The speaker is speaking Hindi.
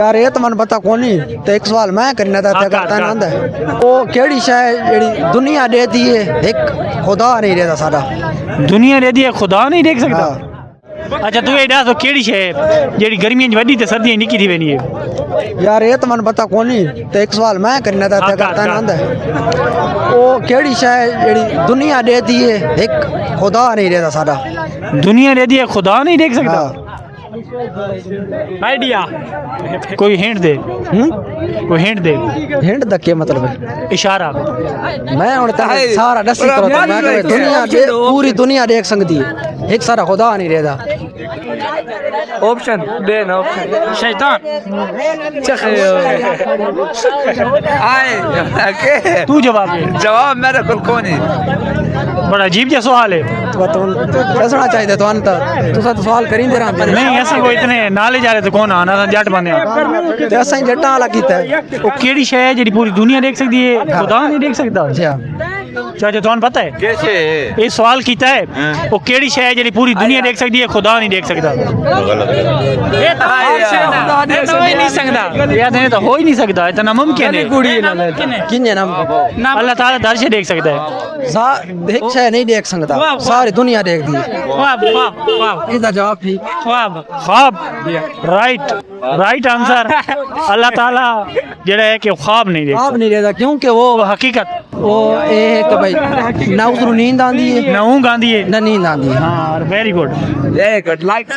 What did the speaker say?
यार ये तो मन पता कौन नहीं तो एक सवाल मैं करना था करता नंद वो केड़ी शय जेड़ी दुनिया देती है एक खुदा नहीं रहता सारा दुनिया दे दी है खुदा नहीं देख सकता। अच्छा तू ये दस तो केड़ी शय जेड़ी गर्मियां च वड्डी ते सर्दियां निक्की थी वेनी है। यार ये तो मन पता कौन नहीं तो एक सवाल मैं करना था करता नंद वो केड़ी शय जेड़ी दुनिया देती है एक खुदा नहीं रहता सारा दुनिया दे दी है खुदा नहीं देख सकता। आइडिया कोई हिंट दे कोई हिंट दे हिंट दा क्या मतलब है इशारा मैं हुन तने सारा दसी करो तो मैं कहे दुनिया पूरी दुनिया देख सकती है एक सारा खुदा नहीं रहता ऑप्शन देना ऑप्शन शैतान आए तू जवाब दे। जवाब मेरे को कौन है बड़ा अजीब जहा सवाल है। तो दसना चाहिए तो अन तो सवाल करी दे रहा नहीं ऐसा कोई इतने नाले जा रहे तो कौन आना जट बंदे ते असां जट्टां वाला कीता है वो केड़ी शय है जेड़ी पूरी दुनिया देख सकती है खुदा नहीं देख सकता। अच्छा चाचा तुहानू पता है कैसे ये सवाल कीता है वो केड़ी शय है जेड़ी पूरी दुनिया देख सकती है खुदा नहीं देख सकता। ये तो हो ही नहीं सकता यार नहीं तो हो ही नहीं सकता इतना मुमकिन है किन्ने नाम अल्लाह ताला दर से देख सकता है। देख शय नहीं देख सकता सारी दुनिया देखती है ख्वाब ख्वाब ख्वाब इसका जवाब ठीक ख्वाब ख्वाब राइट राइट आंसर अल्लाह ताला जेड़ा है कि ख्वाब नहीं देखता आप नहीं रहता क्योंकि वो हकीकत वो एक भाई ना उधर नींद आंदी है ना ऊँग आंदी है ना नींद आंदी है हाँ वेरी गुड गुड लाइक